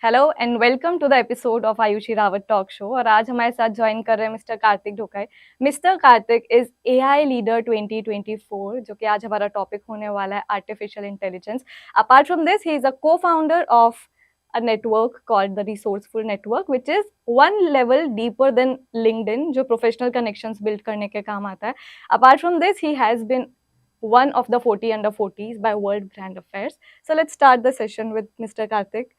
Hello and welcome to the episode of Ayushi Rawat talk show. और आज हमारे साथ ज्वाइन कर रहे हैं mister Kartik Dhokai. Mister Kartik is AI leader 2024, जो कि आज हमारा टॉपिक होने वाला है artificial intelligence. Apart from this, he is a co-founder of a network called the Resourceful Network, which is one level deeper than LinkedIn, जो प्रोफेशनल कनेक्शंस बिल्ड करने के काम आता है. Apart from this, he has been one of the 40 under 40s by World Brand Affairs. So let's start the session with Mr. Karthik.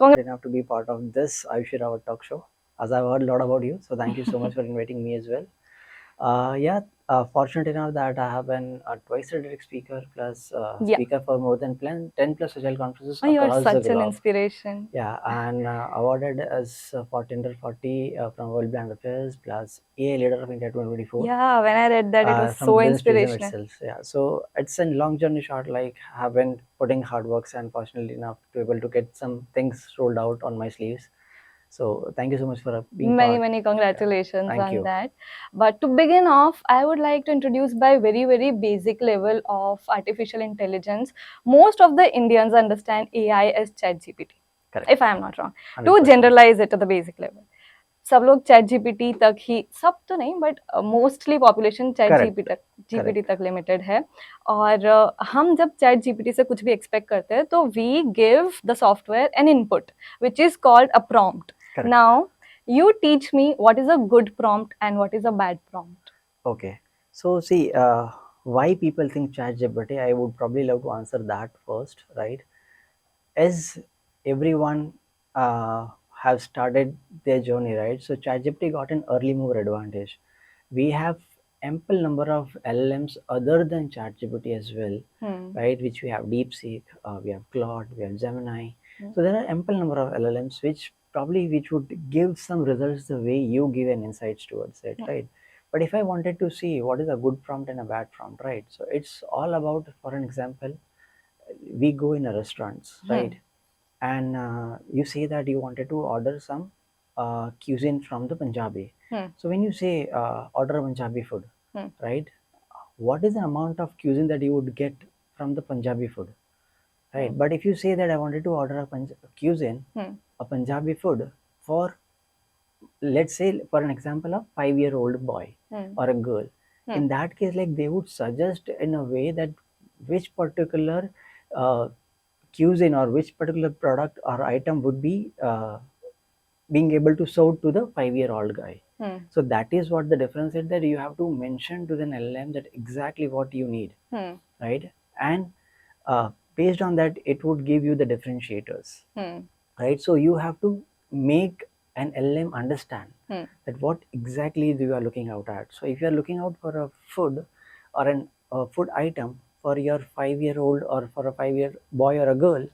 Enough to be part of this Ayushi Rawat talk show, as I've heard a lot about you. So thank you so much for inviting me as well. Fortunate enough that I have been a twice a direct speaker plus Yeah. speaker for more than 10 plus agile conferences Oh, you are across the such an globe. inspiration. Yeah, and awarded as 40 under 40 from World Brand Affairs plus AI Leader of India 2024. Yeah, when I read that, it was From so Business Tourism inspirational. itself. Yeah, so it's a long journey short. Like have been putting hard works and fortunately enough to able to get some things rolled out on my sleeves. So thank you so much for being Many, part. many congratulations Thank on you. that. But to begin off, I would like to introduce by very, very basic level of artificial intelligence. Most of the Indians understand AI as ChatGPT, Correct. if I am not wrong. To 100%. generalize it to the basic level. सब लोग chat GPT तक ही, सब तो नहीं but mostly population chat GPT तक limited है. और हम जब चैट जीपीटी से कुछ भी एक्सपेक्ट करते हैं तो we give the software an input which is called a prompt. Now you teach me what is a good prompt and what is a bad prompt. Okay, so see, why people think ChatGPT, I would probably love to answer that first, right? As everyone have started their journey, right? So ChatGPT got an early mover advantage. We have ample number of LLMs other than ChatGPT as well, right? Which we have DeepSeek, we have Claude, we have Gemini. So there are ample number of LLMs which would give some results the way you give an insights towards it, right? But if I wanted to see what is a good prompt and a bad prompt, right? So it's all about, for an example, we go in a restaurants, right? And you say that you wanted to order some cuisine from the Punjabi. So when you say order Punjabi food, right? What is the amount of cuisine that you would get from the Punjabi food, right? But if you say that I wanted to order a cuisine, a Punjabi food for, let's say, for an example, a 5-year-old boy or a girl, in that case, like they would suggest in a way that which particular cuisine or which particular product or item would be being able to serve to the 5-year-old guy. So that is what the difference is, that you have to mention to the LLM that exactly what you need, right? And based on that, it would give you the differentiators, right? So you have to make an LLM understand that what exactly you are looking out at. So if you are looking out for a food or a food item for your 5-year-old or for a 5-year boy or a girl,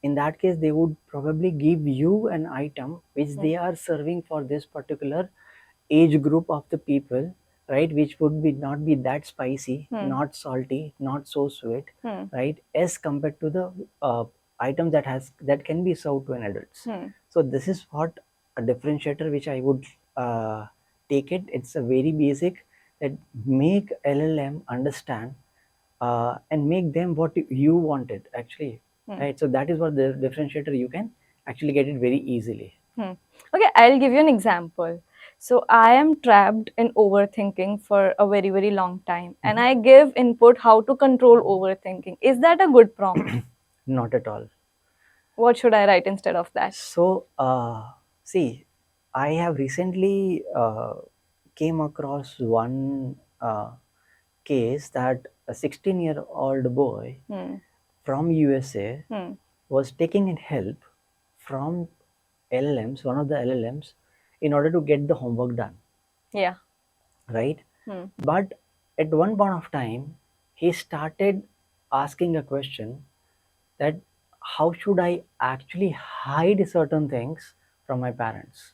in that case they would probably give you an item which they are serving for this particular age group of the people, right? Which would be not be that spicy, not salty, not so sweet, right? As compared to the item that can be served to an adults. So this is what a differentiator which I would take it. It's a very basic that make LLM understand and make them what you wanted actually, right? So that is what the differentiator, you can actually get it very easily. Okay, I'll give you an example. So I am trapped in overthinking for a very, very long time, and I give input how to control overthinking. Is that a good prompt? Not at all. What should I write instead of that? So see, I have recently came across one case that a 16-year-old boy from USA was taking help from LLMs, one of the LLMs, in order to get the homework done. Yeah. Right? But at one point of time, he started asking a question that how should I actually hide certain things from my parents?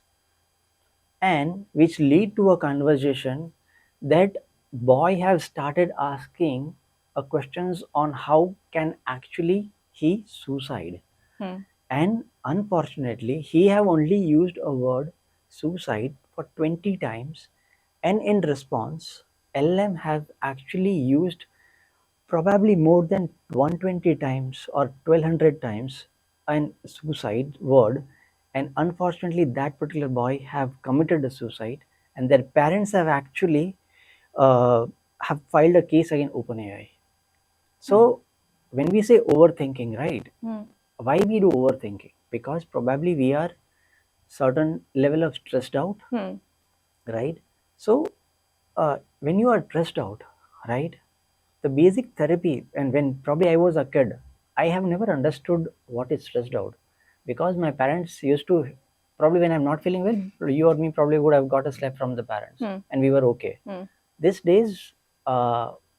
And which lead to a conversation that boy have started asking questions on how can actually he suicide. And unfortunately, he have only used a word suicide for 20 times, and in response, LM have actually used probably more than 120 times or 1200 times an suicide word, and unfortunately that particular boy have committed a suicide, and their parents have actually have filed a case against OpenAI. So when we say overthinking, right? Why we do overthinking? Because probably we are certain level of stressed out, right? So when you are stressed out, right? The basic therapy, and when probably I was a kid, I have never understood what is stressed out, because my parents used to, probably when I'm not feeling well, you or me probably would have got a slap from the parents, and we were okay. These days,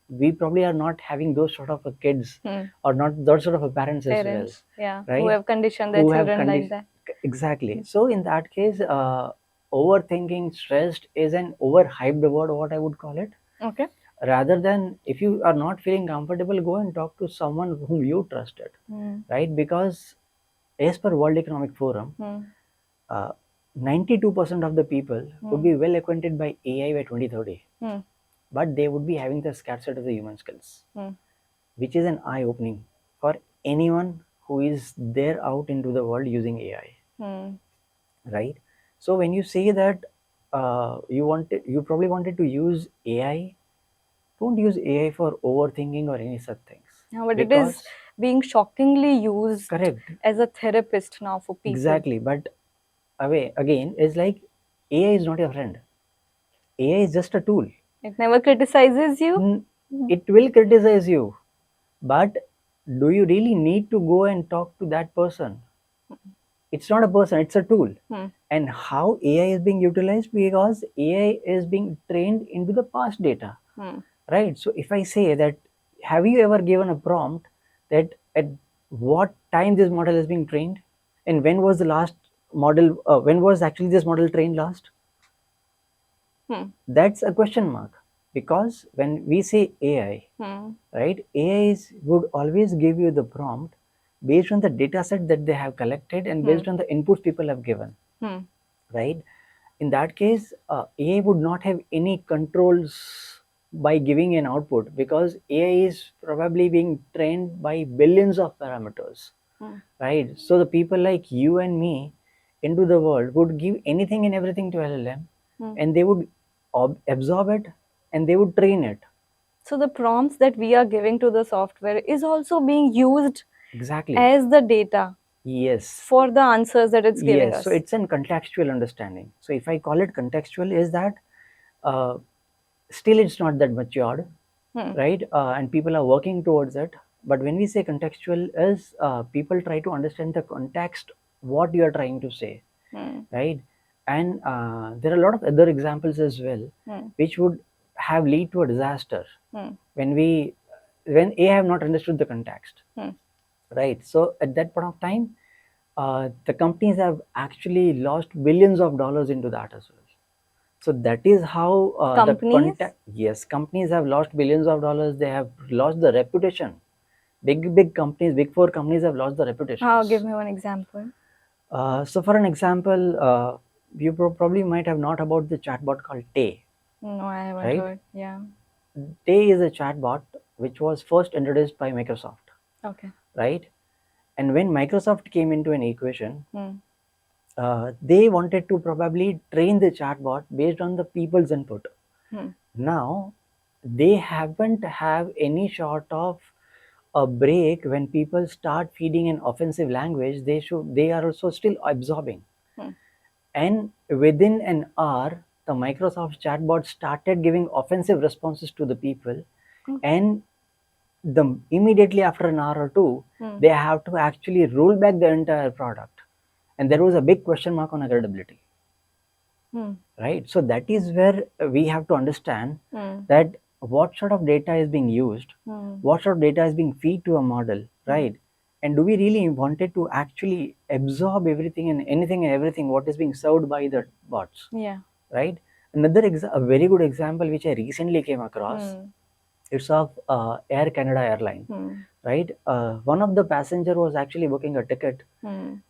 we probably are not having those sort of kids, or not those sort of parents as well, Parents, yeah, right? who have conditioned their Who have children like that. exactly. So in that case, overthinking, stressed is an overhyped word, what I would call it. Okay. Rather than, if you are not feeling comfortable, go and talk to someone whom you trusted, right? Because as per World Economic Forum, 92% of the people would be well acquainted by AI by 2030, but they would be having the scarcity of the human skills, which is an eye opening for anyone who is there out into the world using AI, right? So when you say that you probably wanted to use AI, don't use AI for overthinking or any such things. Yeah, but it is being shockingly used, correct, as a therapist now for people. Exactly. But again, it's like AI is not your friend. AI is just a tool. It never criticizes you. It will criticize you, but do you really need to go and talk to that person? It's not a person, it's a tool. And how AI is being utilized? Because AI is being trained into the past data, right? So if I say that, have you ever given a prompt that at what time this model is being trained, and when was the last model, when was actually this model trained last? That's a question mark. Because when we say AI, right, AI would always give you the prompt based on the data set that they have collected and based on the inputs people have given, right? In that case, AI would not have any controls by giving an output, because AI is probably being trained by billions of parameters, right? So the people like you and me into the world would give anything and everything to LLM, and they would absorb it and they would train it. So the prompts that we are giving to the software is also being used Exactly as the data. Yes. For the answers that it's giving us. So it's an contextual understanding. So if I call it contextual, is that still it's not that matured, right? And people are working towards it. But when we say contextual, is people try to understand the context, what you are trying to say, right? And there are a lot of other examples as well, which would have lead to a disaster when AI have not understood the context, right? So at that point of time, the companies have actually lost billions of dollars into that as well. So that is how yes, companies have lost billions of dollars. They have lost the reputation. Big companies, big four companies have lost the reputation. How? Give me one example. So for an example, you probably might have not about the chatbot called Tay. No, I haven't heard. Yeah. Tay is a chatbot which was first introduced by Microsoft. Okay. Right? And when Microsoft came into an equation, they wanted to probably train the chatbot based on the people's input. Now, they haven't have any sort of a break. When people start feeding an offensive language, they are also still absorbing. And within an hour, the Microsoft chatbot started giving offensive responses to the people, and immediately after an hour or two, they have to actually roll back the entire product, and there was a big question mark on credibility. Right? So that is where we have to understand that what sort of data is being used, what sort of data is being fed to a model, right? And do we really wanted to actually absorb everything and anything and everything what is being served by the bots? Yeah. Right? Another a very good example which I recently came across, it's of Air Canada airline, right? One of the passenger was actually booking a ticket,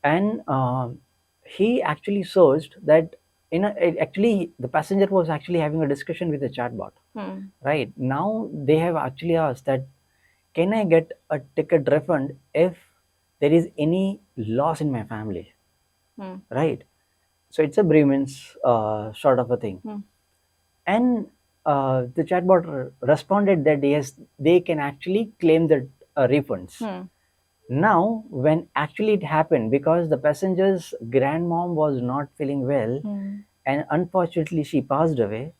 and he actually searched that actually the passenger was actually having a discussion with the chatbot. Right? Now they have actually asked that, can I get a ticket refund if there is any loss in my family, Hmm. right? So it's a grievance sort of a thing. And the chatbot responded that yes, they can actually claim the refunds. Now, when actually it happened, because the passenger's grandmom was not feeling well, and unfortunately she passed away,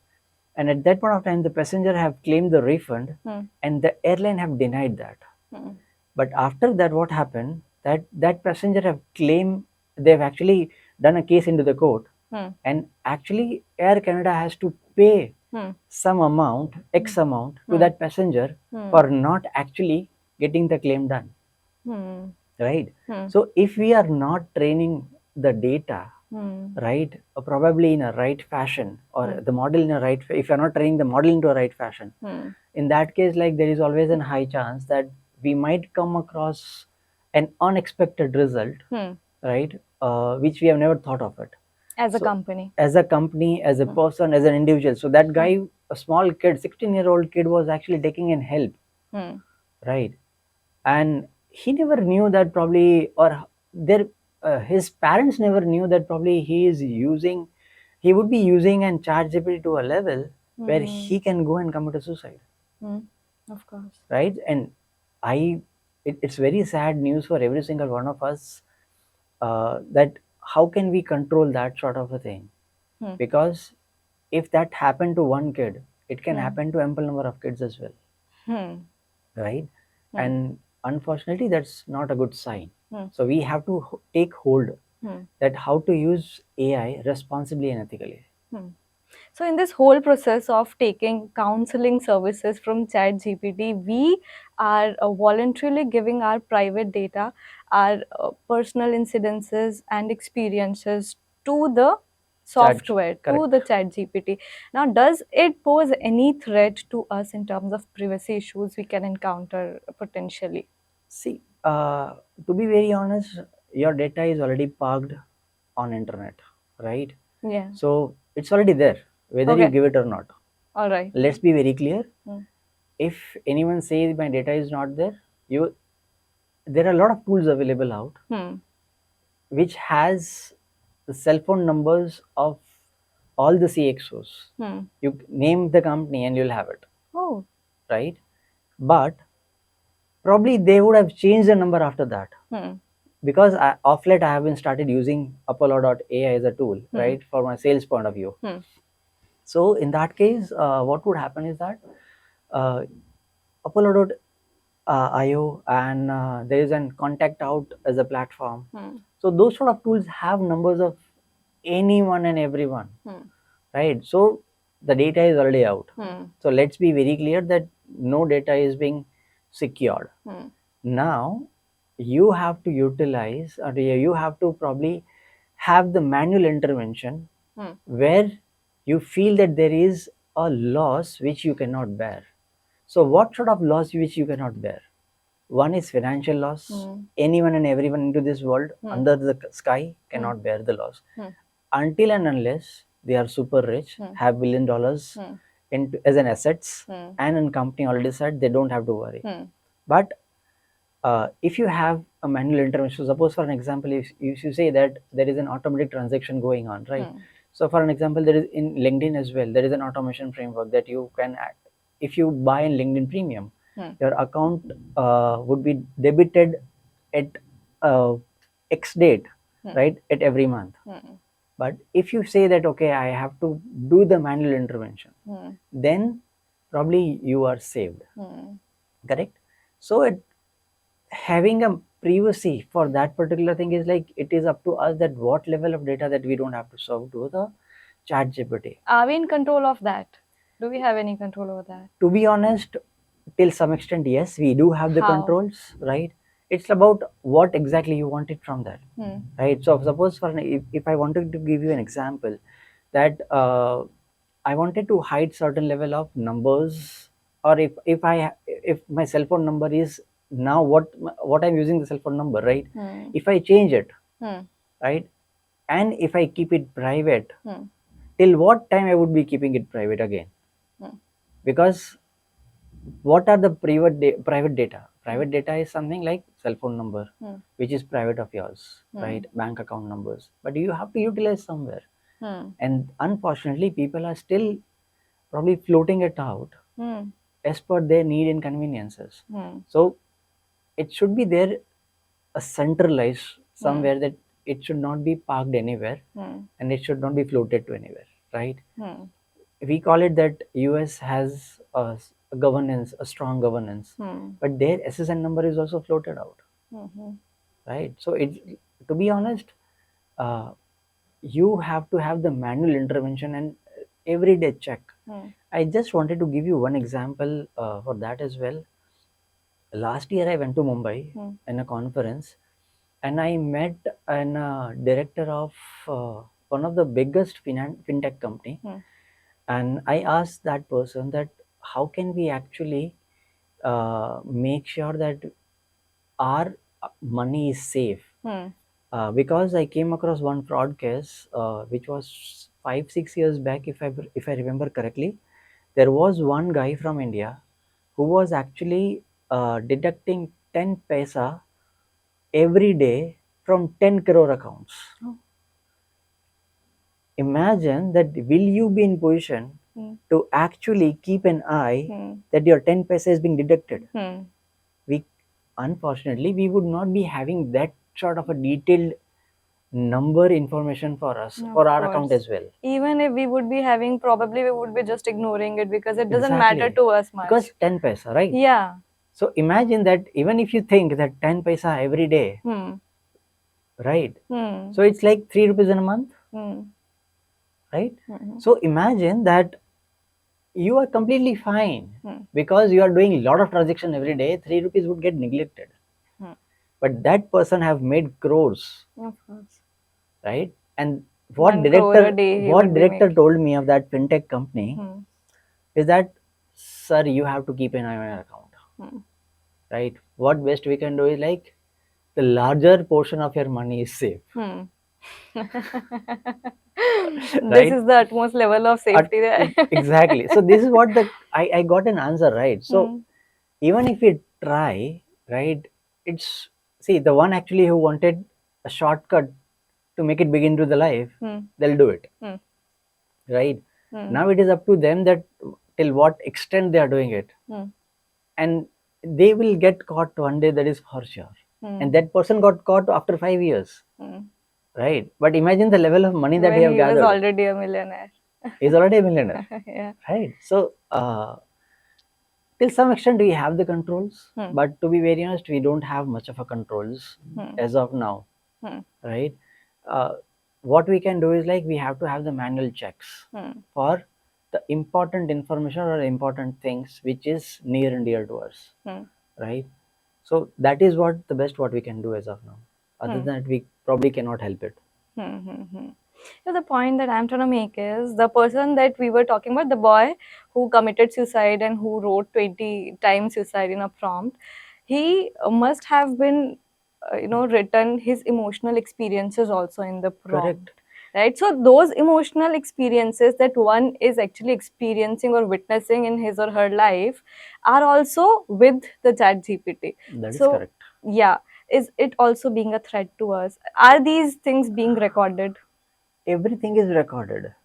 and at that point of time the passenger have claimed the refund, and the airline have denied that. But after that, what happened, that passenger have claimed, they've actually done a case into the court, and actually Air Canada has to pay some amount, X amount, to that passenger for not actually getting the claim done. Right? So if we are not training the data, right, probably in a right fashion, or the model in a right, if you're not training the model into a right fashion, in that case, like, there is always a high chance that we might come across an unexpected result, right, which we have never thought of it. As a So, company. as a company, as a person, as an individual. So that guy, a small kid, 16-year-old kid, was actually taking in help, right? And he never knew that probably, or their his parents never knew that probably he would be using and ChatGPT to a level where he can go and commit a suicide. Of course. Right? And it's very sad news for every single one of us, that how can we control that sort of a thing? Because if that happened to one kid, it can happen to ample number of kids as well. Right? And unfortunately, that's not a good sign. So we have to take hold that how to use AI responsibly and ethically. So in this whole process of taking counseling services from ChatGPT, we are voluntarily giving our private data, our personal incidences and experiences to the software, to Correct. the ChatGPT. Now, does it pose any threat to us in terms of privacy issues we can encounter potentially? See, to be very honest, your data is already parked on internet, right? Yeah. So it's already there, whether you Okay. give it or not. All right. Let's be very clear. If anyone says my data is not there, there are a lot of tools available out which has the cell phone numbers of all the CXOs. You name the company and you'll have it. Oh. Right? But probably they would have changed the number after that. Because of late I have been started using Apollo.ai as a tool, right, for my sales point of view. So in that case, what would happen is that Apollo.io, and there is an contact out as a platform. So those sort of tools have numbers of anyone and everyone, right? So the data is already out. So let's be very clear that no data is being secured. Now you have to utilize, or you have to probably have the manual intervention where you feel that there is a loss which you cannot bear. So what sort of loss which you cannot bear? One is financial loss. Anyone and everyone into this world under the sky cannot bear the loss until and unless they are super rich, have $1 billion as an assets, and in company already said they don't have to worry. But if you have a manual intervention, suppose for an example, if you say that there is an automatic transaction going on, right? So for an example, there is in LinkedIn as well, there is an automation framework that you can act. If you buy in LinkedIn Premium, your account would be debited at X date, right, at every month. But if you say that, okay, I have to do the manual intervention, then probably you are saved. Correct? So having a privacy for that particular thing is like, it is up to us that what level of data that we don't have to serve to the ChatGPT. Are we in control of that? Do we have any control over that? To be honest, till some extent, yes, we do have the controls, right? It's about what exactly you want it from that, right? So suppose if I wanted to give you an example, that I wanted to hide certain level of numbers, or if my cell phone number is now what I'm using the cell phone number, right? If I change it, right, and if I keep it private, till what time I would be keeping it private again? Because what are the private data, Private data is something like cell phone number, which is private of yours, right? Bank account numbers, but you have to utilize somewhere. And unfortunately, people are still probably floating it out as per their need and conveniences. So it should be there, a centralized somewhere, that it should not be parked anywhere, and it should not be floated to anywhere, right? We call it that US has a governance, a strong governance, but their SSN number is also floated out, right? So to be honest, you have to have the manual intervention and everyday check. I just wanted to give you one example for that as well. Last year I went to Mumbai in a conference, and I met an director of one of the biggest fintech company, and I asked that person that how can we actually make sure that our money is safe, because I came across one fraud case which was 5-6 years back, if I remember correctly. There was one guy from India who was actually deducting 10 paisa every day from 10 crore accounts. Imagine that, will you be in position to actually keep an eye that your 10 paisa is being deducted? We, unfortunately, we would not be having that sort of a detailed number information for us, for our account as well. Even if we would be having, probably we would be just ignoring it because it doesn't matter to us much. Because 10 paisa, right? Yeah. So imagine that, even if you think that 10 paisa every day, right? So it's like 3 rupees in a month, right? So imagine that you are completely fine because you are doing a lot of transaction every day. 3 rupees would get neglected, but that person have made crores, of course, right? And what director told me of that fintech company is that, sir, you have to keep an eye on your account, right? What best we can do is, like, the larger portion of your money is safe. This is the utmost level of safety there. Exactly. So this is what I got an answer, right? So even if we try, right, it's, see, the one actually who wanted a shortcut to make it begin to the life, they'll do it, right? Now it is up to them that till what extent they are doing it, and they will get caught one day, that is for sure. And that person got caught after 5 years, right? But imagine the level of money that he have gathered. He was already a millionaire. He's already a millionaire. Yeah. Right? So till some extent we have the controls, but to be very honest, we don't have much of a controls as of now, right? What we can do is, like, we have to have the manual checks for the important information or important things which is near and dear to us, right? So that is what the best what we can do as of now. Other than that, we probably cannot help it. So the point that I'm trying to make is, the person that we were talking about, the boy who committed suicide and who wrote 20 times suicide in a prompt, he must have been, written his emotional experiences also in the prompt. Correct. Right? So those emotional experiences that one is actually experiencing or witnessing in his or her life are also with the ChatGPT. That is correct. Yeah. Is it also being a threat to us? Are these things being recorded? Everything is recorded.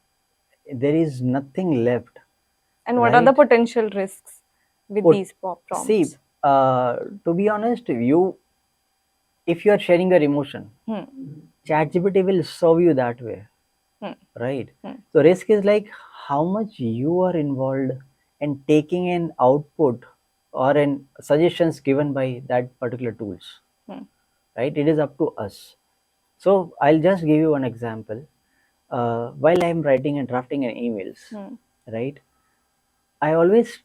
There is nothing left. And what are the potential risks with these prompts? See, to be honest, if you are sharing your emotion, ChatGPT will serve you that way, right? So risk is like how much you are involved in taking an output or in suggestions given by that particular tools, right? It is up to us. So I'll just give you one example. While I'm writing and drafting an emails, right, I always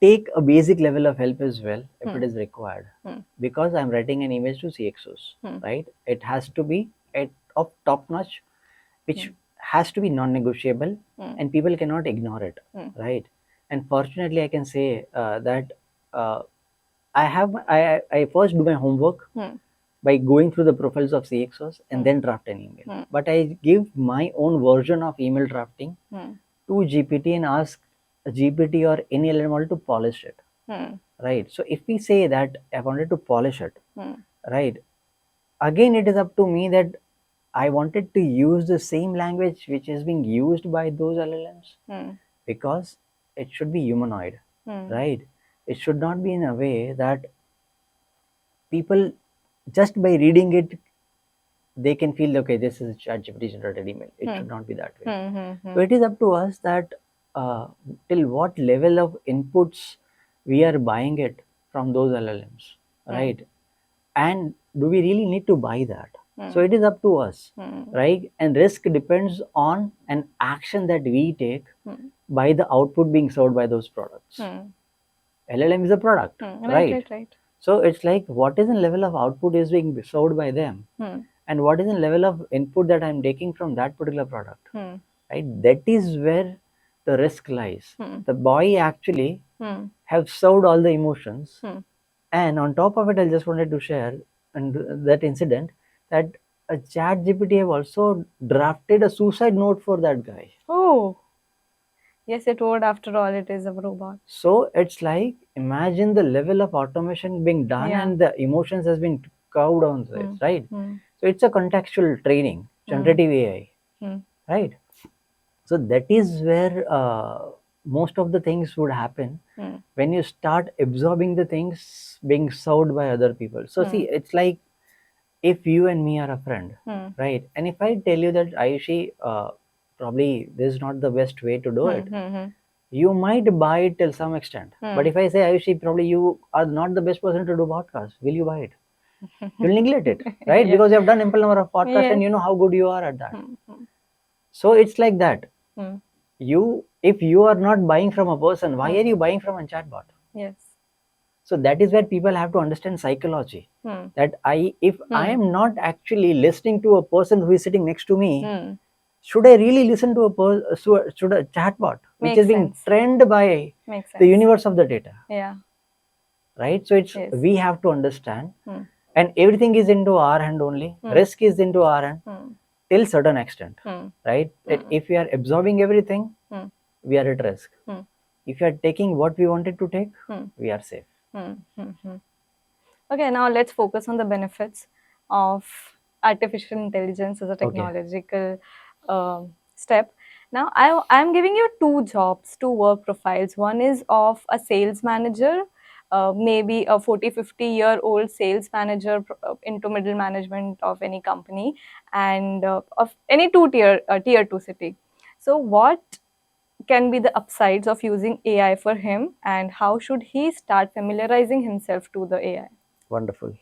take a basic level of help as well if it is required, because I'm writing an email to CXOs, right? It has to be of top notch, which has to be non-negotiable, and people cannot ignore it, right? And fortunately, I can say that I first do my homework by going through the profiles of CXOs and then draft an email. But I give my own version of email drafting to GPT and ask GPT or any LLM model to polish it. right? So if we say that I wanted to polish it, Hmm. right? Again, it is up to me that I wanted to use the same language which is being used by those LLMs, Hmm. because it should be humanoid, Hmm. right? It should not be in a way that people, just by reading it, they can feel, okay, this is a ChatGPT generated email. It should not be that way. So it is up to us that till what level of inputs we are buying it from those LLMs, right? And do we really need to buy that? So it is up to us, right? And risk depends on an action that we take by the output being served by those products. LLM is a product, right? So it's like, what is the level of output is being served by them, and what is the level of input that I'm taking from that particular product, right? That is where the risk lies. The boy actually have served all the emotions, and on top of it, I just wanted to share and that incident that a chat GPT have also drafted a suicide note for that guy. Oh, yes, it would. After all, it is a robot. So it's like, imagine the level of automation being done, Yeah. and the emotions has been curved on this, right? So it's a contextual training, generative AI, right? So that is where most of the things would happen when you start absorbing the things being served by other people. So see, it's like, if you and me are a friend, right? And if I tell you that, Ayushi, probably this is not the best way to do it, you might buy it till some extent. But if I say, Ayushi, probably you are not the best person to do podcast, will you buy it? You'll neglect it, right? Because you have done ample number of podcasts, and you know how good you are at that. So it's like that. If you are not buying from a person, why are you buying from a chatbot? Yes. So that is where people have to understand psychology. That if I am not actually listening to a person who is sitting next to me, should I really listen to should a chatbot which is being trained by the universe of the data? Yeah. Right. So it's we have to understand, and everything is into our hand only. Risk is into our hand till certain extent, right? That if we are absorbing everything, we are at risk. If you are taking what we wanted to take, we are safe. Okay, now let's focus on the benefits of artificial intelligence as a technological step. Now, I'm giving you two jobs, two work profiles. One is of a sales manager, maybe a 40, 50-year-old sales manager into middle management of any company, and of any tier 2 city. So what can be the upsides of using AI for him, and how should he start familiarizing himself to the AI? Wonderful.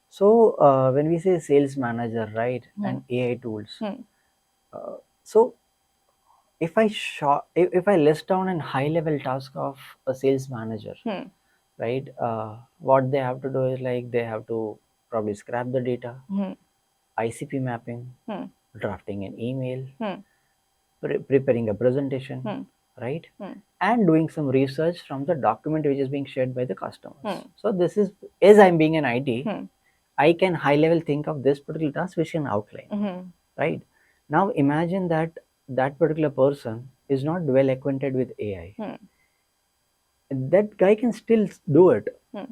So when we say sales manager, right, and AI tools, so if I list down a high level task of a sales manager, right, what they have to do is, like, they have to probably scrap the data, ICP mapping, drafting an email, preparing a presentation, right, and doing some research from the document which is being shared by the customers. So this is, as I'm being an IT, I can high level think of this particular task which can outline, right? Now imagine that that particular person is not well acquainted with AI. That guy can still do it,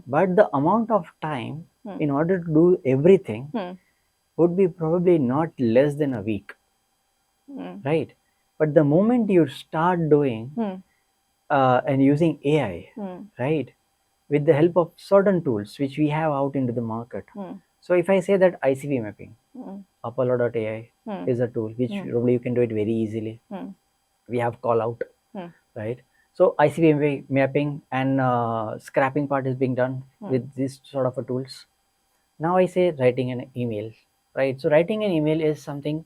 but the amount of time in order to do everything would be probably not less than a week, right? But the moment you start doing and using AI, right, with the help of certain tools which we have out into the market. So if I say that ICP mapping, Apollo.ai is a tool which probably you can do it very easily. We have call out, right? So ICP mapping and scrapping part is being done with this sort of a tools. Now I say writing an email, right? So writing an email is something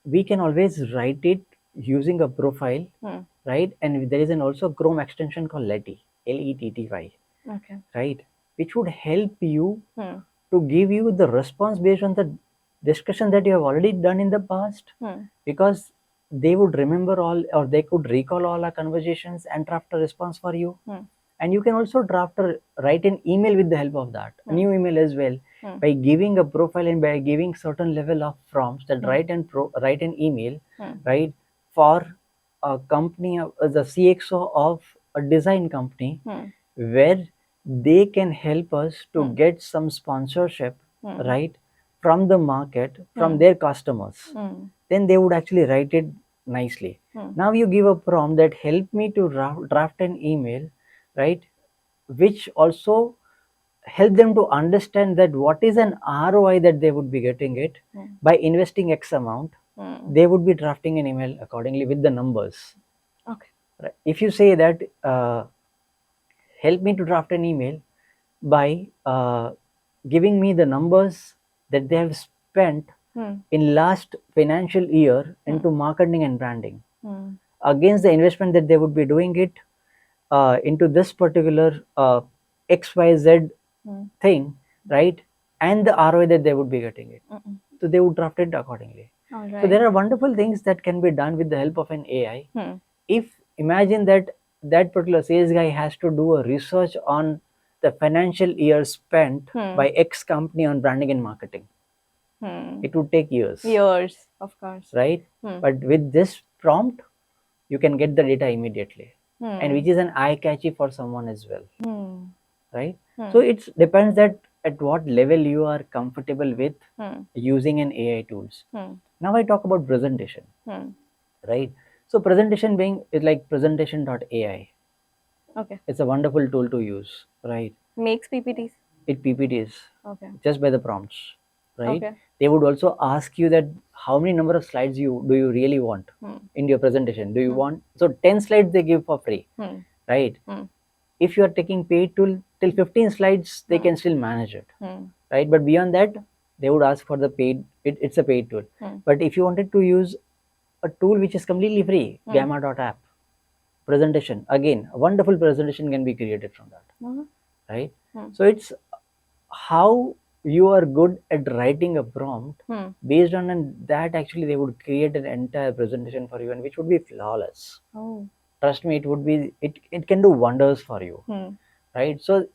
we can always write it using a profile, right? And there is an also Chrome extension called Letty, Letty, right? Which would help you to give you the response based on the discussion that you have already done in the past, because they would remember all, or they could recall all our conversations and draft a response for you. And you can also write an email with the help of that, a new email as well, by giving a profile and by giving certain level of prompts that write an email, right, for a company, the CXO of a design company, where they can help us to get some sponsorship, right, from the market, from their customers. Then they would actually write it nicely. Now you give a prompt that help me to draft an email, right, which also help them to understand that what is an ROI that they would be getting it by investing X amount. They would be drafting an email accordingly with the numbers. Okay. Right? If you say that help me to draft an email by giving me the numbers that they have spent in last financial year into marketing and branding against the investment that they would be doing it into this particular XYZ thing, right, and the ROI that they would be getting it. So they would draft it accordingly. So there are wonderful things that can be done with the help of an AI. If imagine that that particular sales guy has to do a research on the financial year spent by X company on branding and marketing. It would take years. Years, of course. Right? But with this prompt, you can get the data immediately. And which is an eye catchy for someone as well. Right? So it depends that at what level you are comfortable with using an AI tools. Now I talk about presentation. Right? So presentation being is like presentation.ai. Okay. It's a wonderful tool to use, right? Makes PPTs. It PPTs. Okay. Just by the prompts, right? Okay. They would also ask you that how many number of slides do you really want in your presentation? Do you want, so 10 slides they give for free, right? If you are taking paid tool till 15 slides, they can still manage it, right? But beyond that, they would ask for the paid. It's a paid tool. But if you wanted to use a tool which is completely free, gamma.app, presentation, again, a wonderful presentation can be created from that, right? So it's how you are good at writing a prompt. Based on that, actually they would create an entire presentation for you, and which would be flawless. Trust me, it would be, it can do wonders for you, right? So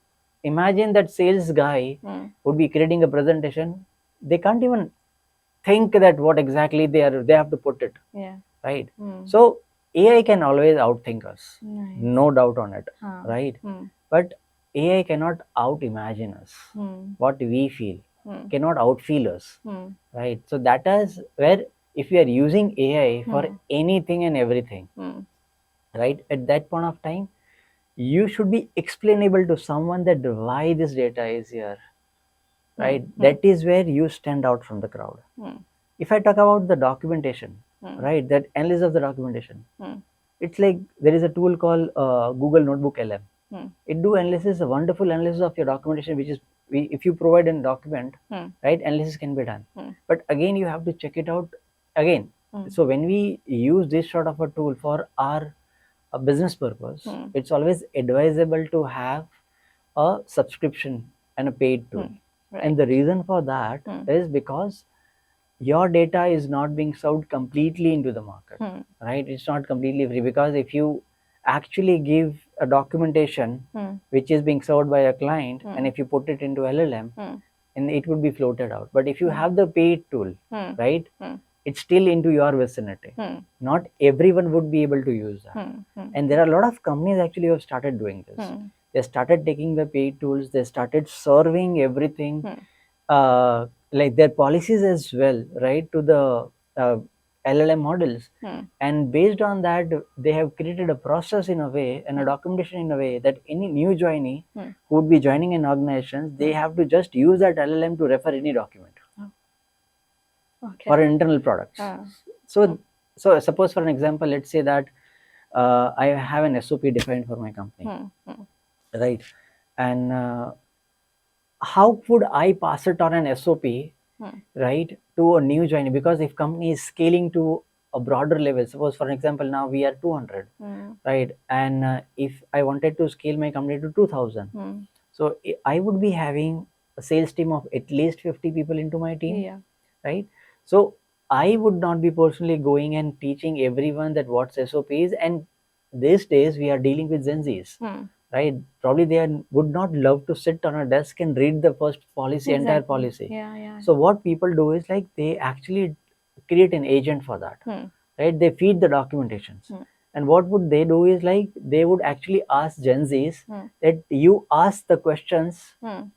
imagine that sales guy would be creating a presentation. They can't even think that what exactly they have to put it, right? So AI can always outthink us. No doubt on it, right? But AI cannot out imagine us. What we feel cannot outfeel us, right? So that is where, if you are using AI for anything and everything, right, at that point of time, you should be explainable to someone that why this data is here, right? That is where you stand out from the crowd. If I talk about the documentation, right, that analysis of the documentation, it's like there is a tool called Google Notebook LM. It do analysis, a wonderful analysis of your documentation, which is, if you provide a document, right, analysis can be done. But again, you have to check it out again. So when we use this sort of a tool for our business purpose, it's always advisable to have a subscription and a paid tool. And the reason for that is because your data is not being served completely into the market, right? It's not completely free, because if you actually give a documentation which is being served by a client, and if you put it into LLM, and it would be floated out. But if you have the paid tool, right, it's still into your vicinity. Not everyone would be able to use that. And there are a lot of companies actually who have started doing this. They started taking the paid tools, they started serving everything, like their policies as well, right, to the LLM models. And based on that, they have created a process in a way, and a documentation in a way, that any new joinee who would be joining an organization, they have to just use that LLM to refer any document for internal products. So suppose, for an example, let's say that I have an SOP defined for my company, right? And how would I pass it on an SOP, right, to a new joinee? Because if company is scaling to a broader level, suppose for an example, now we are 200, right? And if I wanted to scale my company to 2000, so I would be having a sales team of at least 50 people into my team, right? So I would not be personally going and teaching everyone that what SOP is. And these days we are dealing with Gen Zs, right? Probably they would not love to sit on a desk and read the first policy, entire policy. So what people do is, like, they actually create an agent for that, right? They feed the documentations, And what would they do is like they would actually ask Gen Zs that you ask the questions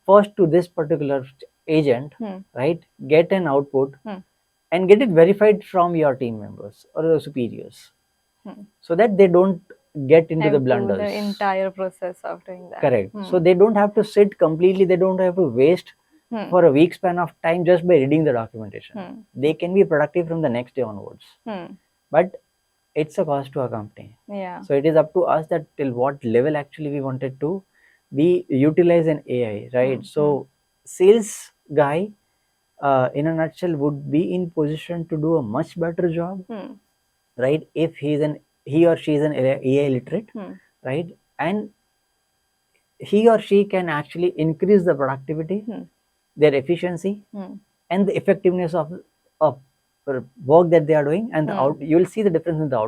first to this particular agent, right? Get an output and get it verified from your team members or your superiors, so that they don't get into the Have to blunders. the entire process of doing that. Correct. So they don't have to sit completely. They don't have to waste for a week span of time just by reading the documentation. They can be productive from the next day onwards. But it's a cost to a company. Yeah. So it is up to us that till what level actually we wanted to be utilize an AI, right? So sales guy, in a nutshell, would be in position to do a much better job, right? If he or she is an AI literate, right? And he or she can actually increase the productivity, their efficiency, and the effectiveness of work that they are doing, and you will see the difference in the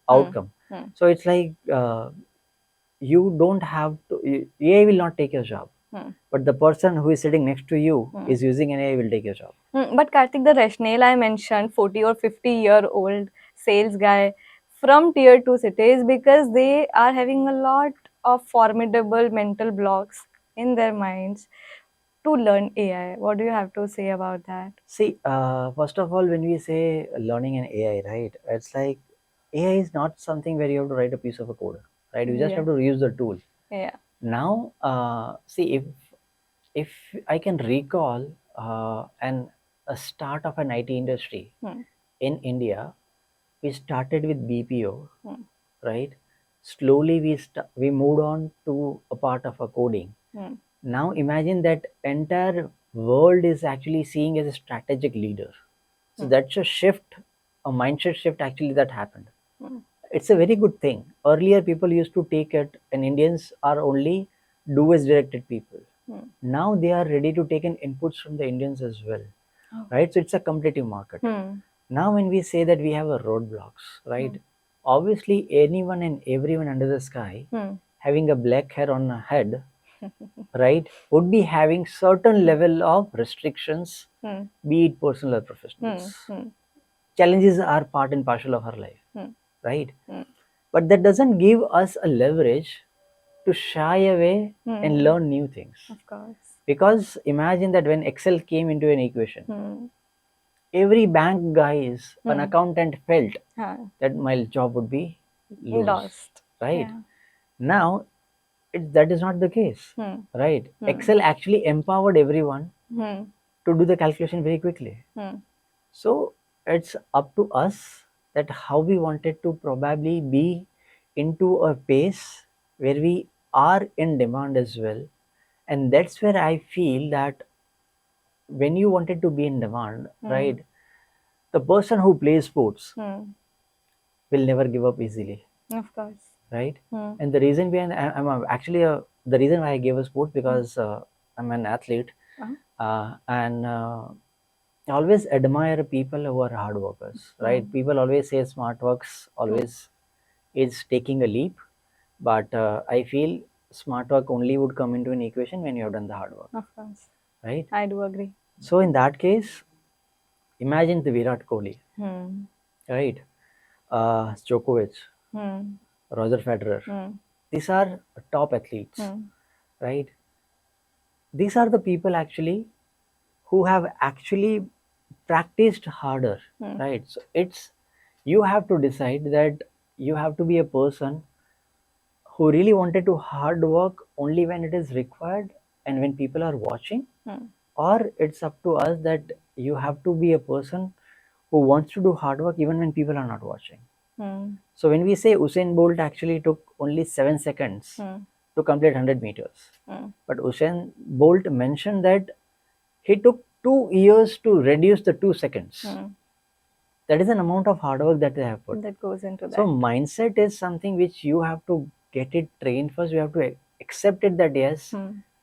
outcome. So it's like you don't have to. AI will not take your job, but the person who is sitting next to you is using an AI will take your job. But Kartik, the rationale I mentioned, 40 or 50-year-old sales guy from tier 2 cities, because they are having a lot of formidable mental blocks in their minds to learn AI. What do you have to say about that? See, first of all, when we say learning an AI, right, it's like AI is not something where you have to write a piece of a code, right? You just have to use the tool. Yeah. Now, see, if I can recall a start of an IT industry in India, we started with BPO, right? Slowly we moved on to a part of a coding. Now imagine that entire world is actually seeing as a strategic leader. So that's a shift, a mindset shift actually that happened. It's a very good thing. Earlier people used to take it, and Indians are only doers directed people. Now they are ready to take in inputs from the Indians as well, right? So it's a competitive market. Now when we say that we have a roadblocks, right? Obviously anyone and everyone under the sky having a black hair on a head, right, would be having certain level of restrictions, be it personal or professional. Challenges are part and parcel of our life, right? But that doesn't give us a leverage to shy away and learn new things. Of course. Because imagine that when Excel came into an equation, every bank guys, an accountant felt that my job would be lost, right? Yeah. Now, that is not the case, right? Excel actually empowered everyone to do the calculation very quickly. So it's up to us that how we wanted to probably be into a pace where we are in demand as well. And that's where I feel that when you wanted to be in demand, right, the person who plays sports will never give up easily. Of course. Right? And the reason behind the reason why I gave a sport, because I'm an athlete, and I always admire people who are hard workers, right? People always say smart works always is taking a leap, but I feel smart work only would come into an equation when you have done the hard work. Of course. Right? I do agree. So in that case, imagine the Virat Kohli, right? Djokovic, Roger Federer. These are top athletes, right? These are the people actually who have actually practiced harder, right? So it's, you have to decide that you have to be a person who really wanted to hard work only when it is required and when people are watching, or it's up to us that you have to be a person who wants to do hard work even when people are not watching. So when we say Usain Bolt actually took only 7 seconds to complete 100 meters, but Usain Bolt mentioned that he took 2 years to reduce the 2 seconds. That is an amount of hard work that they have put. That goes into that. So mindset is something which you have to get it trained first. You have to accept it that yes,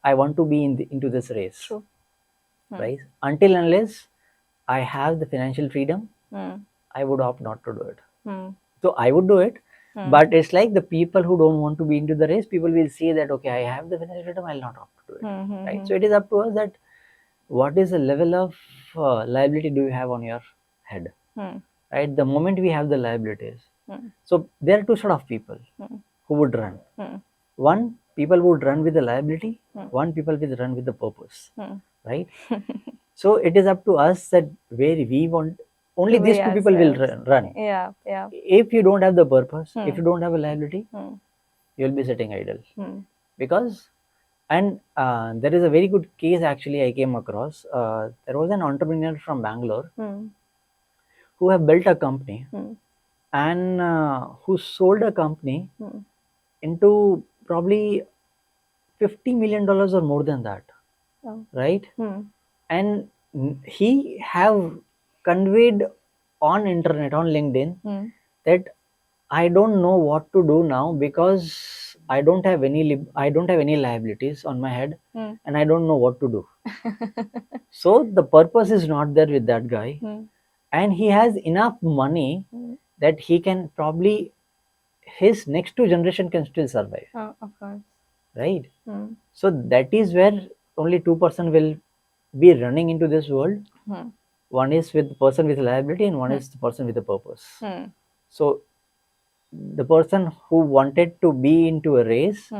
I want to be into this race. True. Right? Until unless I have the financial freedom, I would opt not to do it. So I would do it, but it's like the people who don't want to be into the race, people will say that okay, I have the financial freedom, I'll not opt to do it. Right? So it is up to us that what is the level of liability do you have on your head. Right? The moment we have the liabilities, So there are two sort of people who would run. One, people would run with the liability. One, people will run with the purpose. Right? So it is up to us that where we want. Only these two people will run. Yeah. If you don't have the purpose, if you don't have a liability, you'll be sitting idle. Because, and there is a very good case actually I came across. There was an entrepreneur from Bangalore who have built a company and who sold a company into probably $50 million or more than that. Right? And he have conveyed on internet, on LinkedIn, that I don't know what to do now because I don't have any liabilities on my head, and I don't know what to do. So the purpose is not there with that guy, and he has enough money that he can probably, his next two generation can still survive. Of course. Right? So that is where only 2% will be running into this world. One is with the person with liability, and one is the person with a purpose. So the person who wanted to be into a race,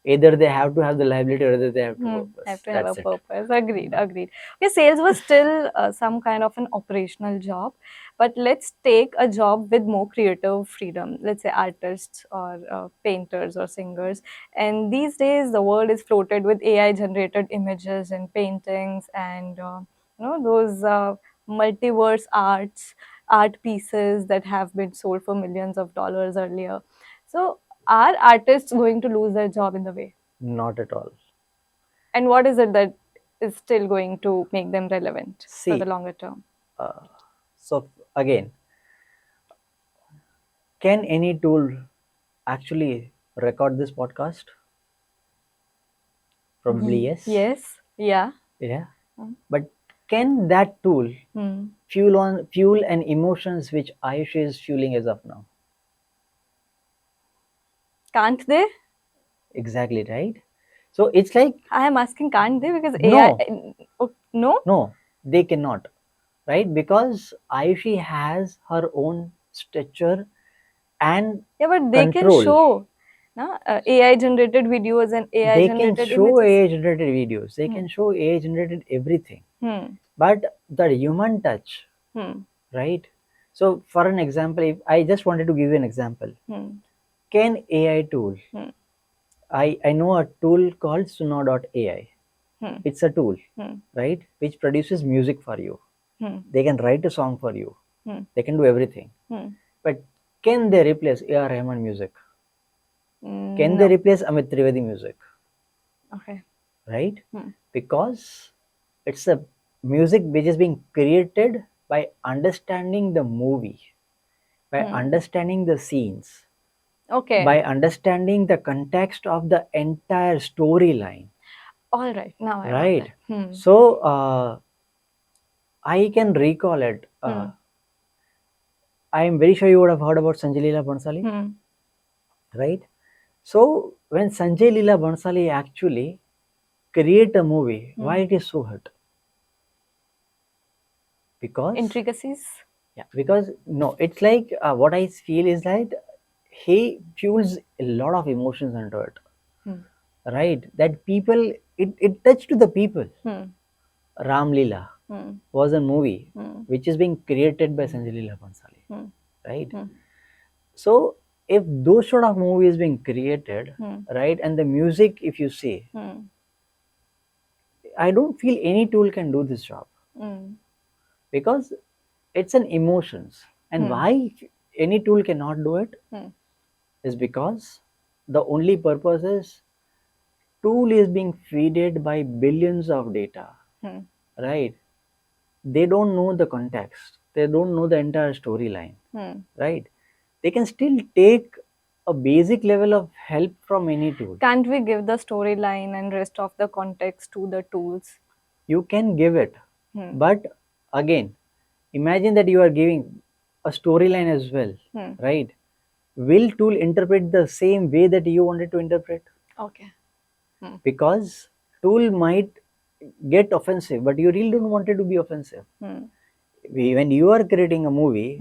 either they have to have the liability or either they have to purpose. Have to have a purpose. Agreed. Okay, sales was still some kind of an operational job, but let's take a job with more creative freedom. Let's say artists or painters or singers. And these days, the world is floated with AI generated images and paintings and those multiverse art pieces that have been sold for millions of dollars earlier. So, are artists going to lose their job in the way? Not at all. And what is it that is still going to make them relevant for the longer term? So again, can any tool actually record this podcast? Probably yes. Yes. Yeah. But can that tool fuel and emotions which Ayushi is fueling as of now? Can't they? Exactly, right? So it's like, I am asking, can't they? Because AI. No, they cannot, right? Because Ayushi has her own stature and but they control. can show AI generated videos and AI generated They can show images. AI generated videos. They can show AI generated everything. But the human touch, right? So for an example, if I just wanted to give you an example, can AI tool? I know a tool called Suno.ai. It's a tool, right, which produces music for you. They can write a song for you. They can do everything. But can they replace A.R. Rahman music? Can they replace Amit Trivedi music? Okay. Right? Because it's a music which is being created by understanding the movie, by understanding the scenes, by understanding the context of the entire storyline. All right, now I right. So I can recall it. I am very sure you would have heard about Sanjay Leela Bhansali, right? So when Sanjay Leela Bhansali actually create a movie, why it is so hit? Because intricacies. Yeah, because no, it's like what I feel is that he fuels a lot of emotions into it, right? That people, it touched to the people. Ram Leela was a movie which is being created by Sanjay Leela Bhansali, right? So if those sort of movies being created, right, and the music, if you see, I don't feel any tool can do this job, because it's an emotions. And why any tool cannot do it is because the only purpose is tool is being fed by billions of data, right? They don't know the context, they don't know the entire storyline, right? They can still take a basic level of help from any tool. Can't we give the storyline and rest of the context to the tools? You can give it, but again, imagine that you are giving a storyline as well, right? Will tool interpret the same way that you wanted to interpret? Okay. Because tool might get offensive, but you really don't want it to be offensive. When you are creating a movie,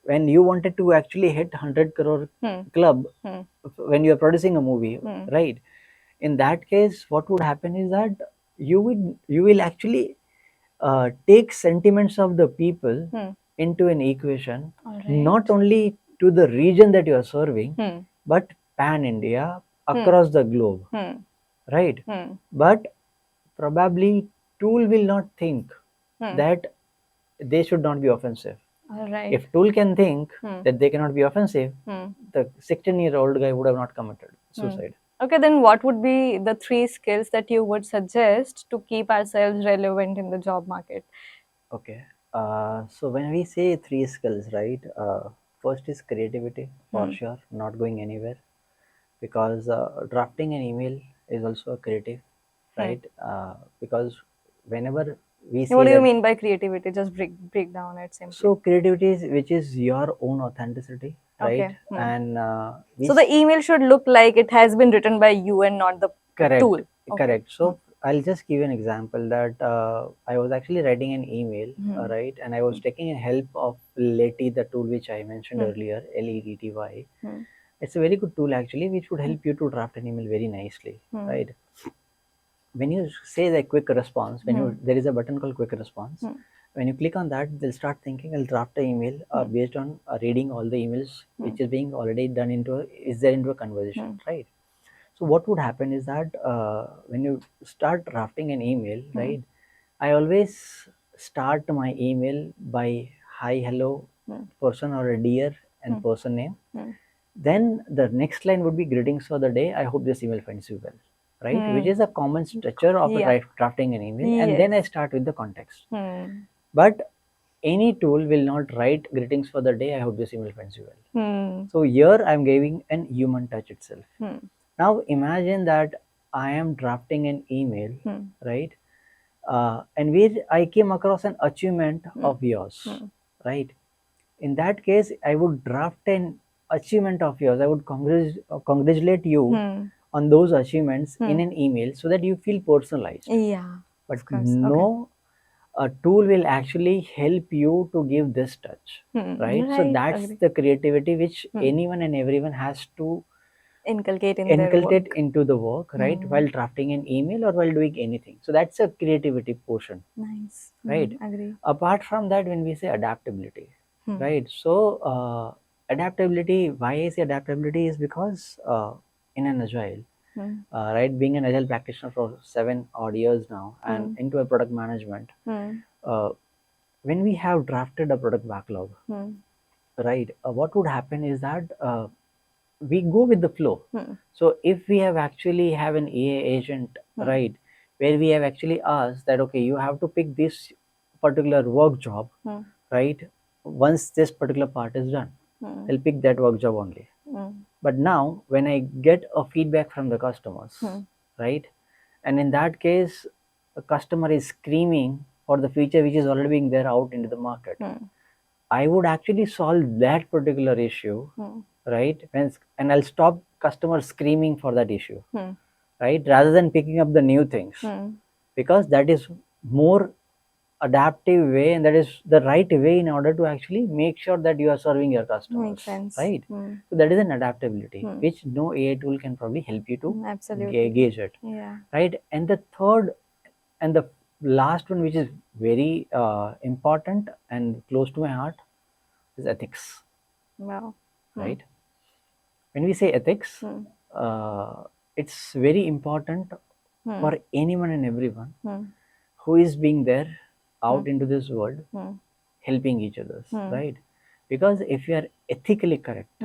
when you wanted to actually hit 100 crore club, when you are producing a movie, right? In that case, what would happen is that you will actually take sentiments of the people into an equation, not only to the region that you are serving, but pan India, across the globe, right? But probably tool will not think that they should not be offensive. If tool can think that they cannot be offensive, the 16-year-old guy would have not committed suicide. Okay, then what would be the 3 skills that you would suggest to keep ourselves relevant in the job market? Okay. So when we say 3 skills, right? First is creativity, for sure, not going anywhere, because drafting an email is also a creative, right? Because whenever we say What do you that, mean by creativity? Just break down it simply. so creativity is which is your own authenticity, right? Okay. And So the email should look like it has been written by you and not the correct, tool. Okay. correct. So I'll just give you an example that I was actually writing an email, right? And I was taking help of Leti, the tool which I mentioned earlier, LETTY. It's a very good tool actually, which would help you to draft an email very nicely, right? When you say the quick response, when you there is a button called quick response. When you click on that, they'll start thinking, I'll draft an email based on reading all the emails which is being already done is there into a conversation, right? So what would happen is that when you start drafting an email, right? I always start my email by hi, hello, person, or a dear and person name. Then the next line would be greetings for the day. I hope this email finds you well, right? Which is a common structure of drafting an email. And then I start with the context. But any tool will not write greetings for the day. I hope this email finds you well. So here I'm giving an human touch itself. Now imagine that I am drafting an email, right? And where I came across an achievement of yours, right? In that case, I would draft an achievement of yours. I would congratulate you on those achievements in an email so that you feel personalized. Yeah. But no, a tool will actually help you to give this touch, right? So that's the creativity which anyone and everyone has to inculcate in their work. Into the work, right? While drafting an email or while doing anything. So that's a creativity portion. Nice. Right? Agree. Apart from that, when we say adaptability, right? So adaptability, why I say adaptability is because in an agile, right, being an agile practitioner for 7 odd years now and into a product management, when we have drafted a product backlog, right, what would happen is that we go with the flow. So if we have actually have an AI agent, right, where we have actually asked that, okay, you have to pick this particular work job, right, once this particular part is done, I'll pick that work job only. But now when I get a feedback from the customers, right, and in that case a customer is screaming for the feature which is already being there out into the market, I would actually solve that particular issue, right? And I'll stop customers screaming for that issue, right? Rather than picking up the new things, because that is more adaptive way and that is the right way in order to actually make sure that you are serving your customers. Makes sense. Right? So that is an adaptability which no AI tool can probably help you to gauge it. Yeah. Right? And the third and the last one, which is very important and close to my heart, is ethics. Wow. Right? When we say ethics, it's very important for anyone and everyone who is being there out into this world, helping each other, right? Because if you are ethically correct,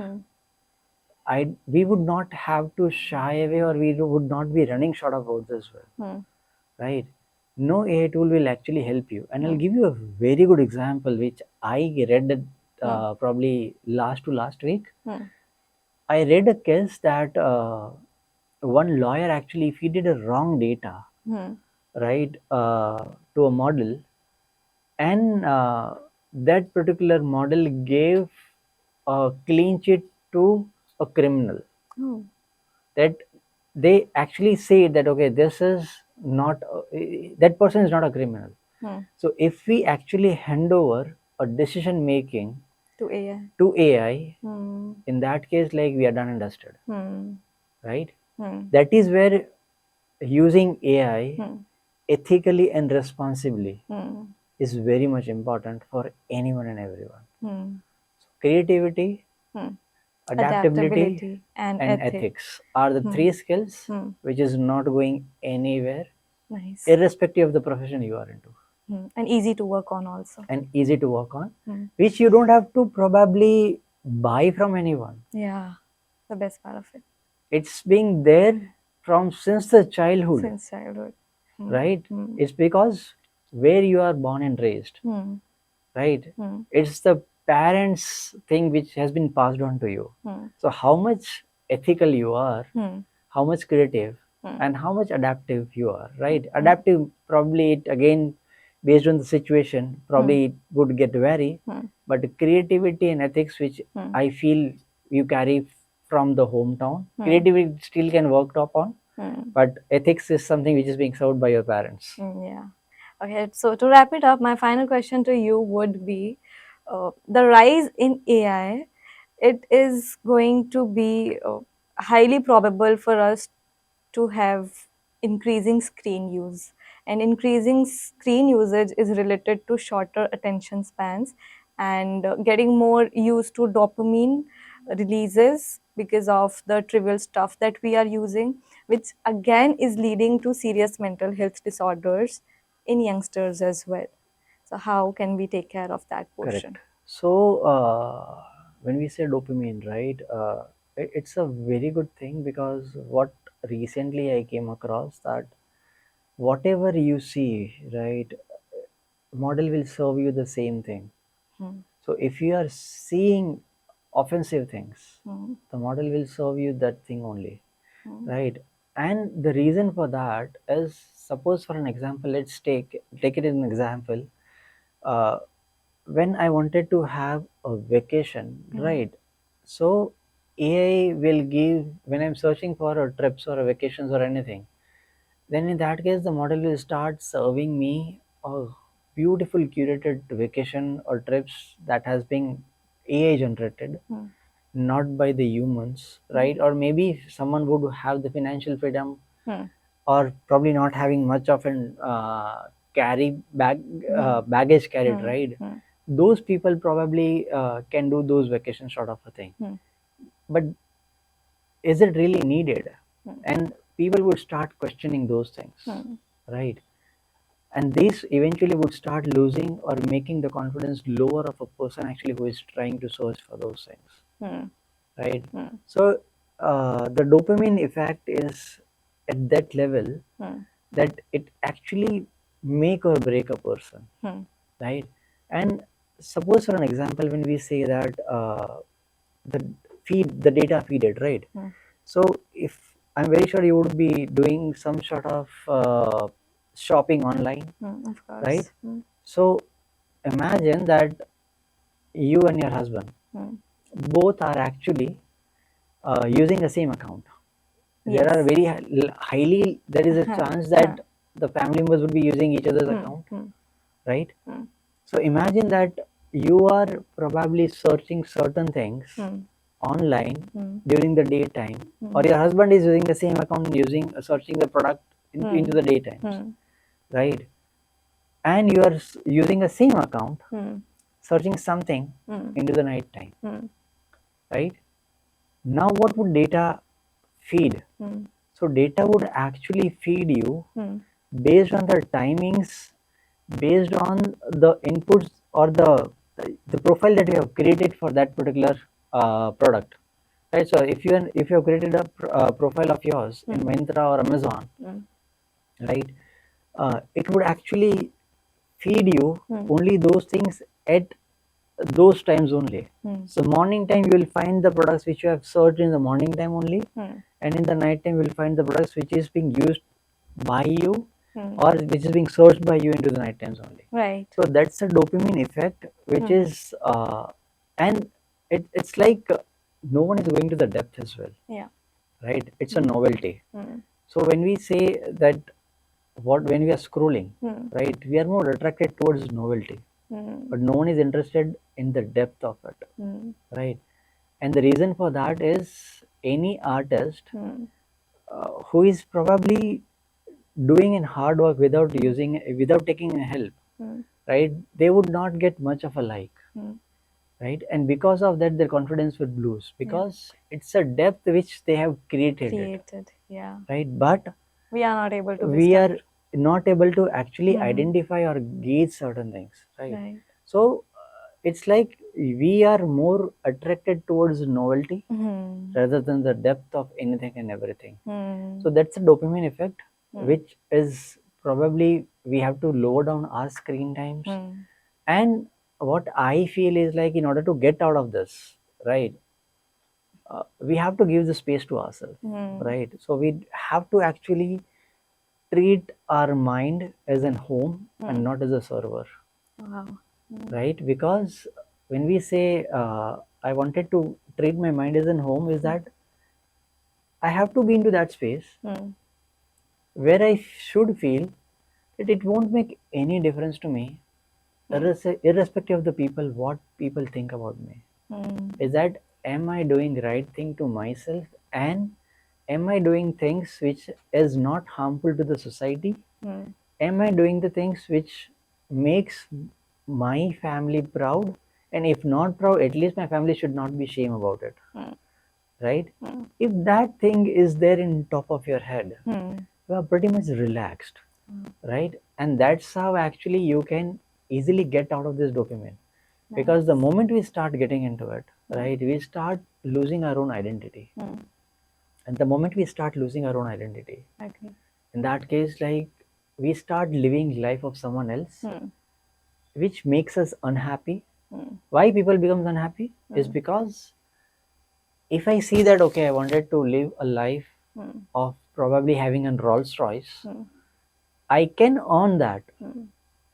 we would not have to shy away or we would not be running short of words as well, right? No AI tool will actually help you. And I'll give you a very good example which I read probably last week. I read a case that one lawyer actually feeded a wrong data, right, to a model, and that particular model gave a clean sheet to a criminal. That they actually say that, okay, this is not that person is not a criminal. So if we actually hand over a decision making To AI. to AI, Hmm. in that case, like we are done and dusted, Hmm. right? Hmm. That is where using AI Hmm. ethically and responsibly Hmm. is very much important for anyone and everyone. Hmm. Creativity, Hmm. adaptability, Adaptability and and ethic. ethics are the Hmm. three skills Hmm. which is not going anywhere, Nice. irrespective of the profession you are into, And easy to work on also. and easy to work on, Hmm. which you don't have to probably buy from anyone. Yeah, the best part of it. It's being there from since the childhood, Since childhood. Hmm. right? Hmm. It's because where you are born and raised, Hmm. right? Hmm. It's the parents thing which has been passed on to you. Hmm. So how much ethical you are, Hmm. how much creative, Hmm. and how much adaptive you are, right? Adaptive, probably it again based on the situation, probably it would get vary, Hmm. but creativity and ethics, which Hmm. I feel you carry from the hometown, Hmm. creativity still can work upon, Hmm. but ethics is something which is being served by your parents. Yeah. Okay, so to wrap it up, my final question to you would be the rise in AI, it is going to be highly probable for us to have increasing screen use. And increasing screen usage is related to shorter attention spans and getting more used to dopamine releases because of the trivial stuff that we are using, which again is leading to serious mental health disorders in youngsters as well. So, how can we take care of that portion? Correct. So when we say dopamine, right, it's a very good thing, because what recently I came across that whatever you see, right, model will serve you the same thing. Hmm. So if you are seeing offensive things, Hmm. the model will serve you that thing only, Hmm. right? And the reason for that is, suppose for an example, let's take it as an example. Uh, when I wanted to have a vacation, right? So AI will give, when I'm searching for a trips or a vacations or anything, then in that case the model will start serving me a beautiful curated vacation or trips that has been AI generated, Hmm. not by the humans, right? Or maybe someone would have the financial freedom, Hmm. or probably not having much of an carry baggage carried, right? Hmm. Those people probably can do those vacation sort of a thing. Hmm. But is it really needed? Hmm. And people would start questioning those things, Hmm. right? And this eventually would start losing or making the confidence lower of a person actually who is trying to search for those things, Hmm. right? Hmm. So the dopamine effect is at that level Hmm. that it actually make or break a person, Hmm. right? And suppose for an example, when we say that the the data feeded, right? Hmm. So if I'm very sure you would be doing some sort of shopping online, Of course. right? So imagine that you and your husband both are actually using the same account. There are very highly, there is a chance that the family members would be using each other's account, right? So imagine that you are probably searching certain things online during the daytime, or your husband is using the same account, using searching the product into the daytimes, right? And you are using the same account searching something into the night time, right? Now what would data feed? So data would actually feed you based on the timings, based on the inputs or the profile that you have created for that particular product, right? So if you have created a profile of yours in Myntra or Amazon, right, it would actually feed you only those things at those times only. So morning time you will find the products which you have searched in the morning time only, and in the night time you will find the products which is being used by you or which is being searched by you into the night times only. Right. So that's a dopamine effect, which is and it's like no one is going to the depth as well. Yeah. Right? It's a novelty. So when we say that when we are scrolling, right, we are more attracted towards novelty. but no one is interested in the depth of it, right? And the reason for that is any artist who is probably doing in hard work without taking help, right? They would not get much of a like, right? And because of that, their confidence would lose because it's a depth which they have created, Yeah. right? But We are not able to we are understand. not able to actually identify or gauge certain things, right? Right. So it's like we are more attracted towards novelty rather than the depth of anything and everything. So that's a dopamine effect, which is probably we have to lower down our screen times. And what I feel is like in order to get out of this, right, we have to give the space to ourselves, right? So we have to actually treat our mind as a home and not as a server. Wow. Right? Because when we say I wanted to treat my mind as a home, is that I have to be into that space where I should feel that it won't make any difference to me, irrespective of the people, what people think about me. Is that am I doing right thing to myself, and am I doing things which is not harmful to the society? Am I doing the things which makes my family proud? And if not proud, at least my family should not be shame about it, right? If that thing is there in top of your head, you are pretty much relaxed, right? And that's how actually you can easily get out of this dopamine. Because the moment we start getting into it, right, we start losing our own identity. And the moment we start losing our own identity, in that case, like we start living life of someone else, which makes us unhappy. Why people becomes unhappy is because if I see that okay, I wanted to live a life of probably having a Rolls Royce, I can earn that.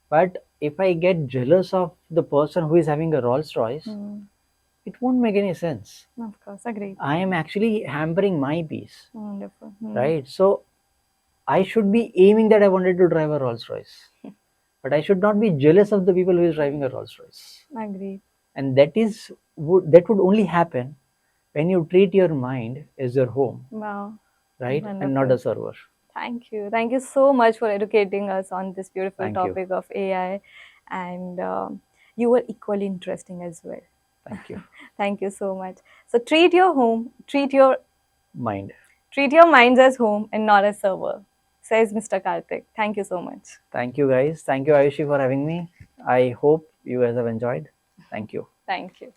But if I get jealous of the person who is having a Rolls Royce, it won't make any sense. Of course, agreed. I am actually hampering my peace, Wonderful. right? So I should be aiming that I wanted to drive a Rolls Royce, but I should not be jealous of the people who is driving a Rolls Royce. Agreed. And that would only happen when you treat your mind as your home, Wow. right, and not a server. Thank you. Thank you so much for educating us on this beautiful Thank you. topic of AI. And you were equally interesting as well. Thank you. Thank you so much. So treat your home, treat your Mind. treat your minds as home and not as server, says Mr. Kartik. Thank you so much. Thank you guys. Thank you Ayushi for having me. I hope you guys have enjoyed. Thank you. Thank you.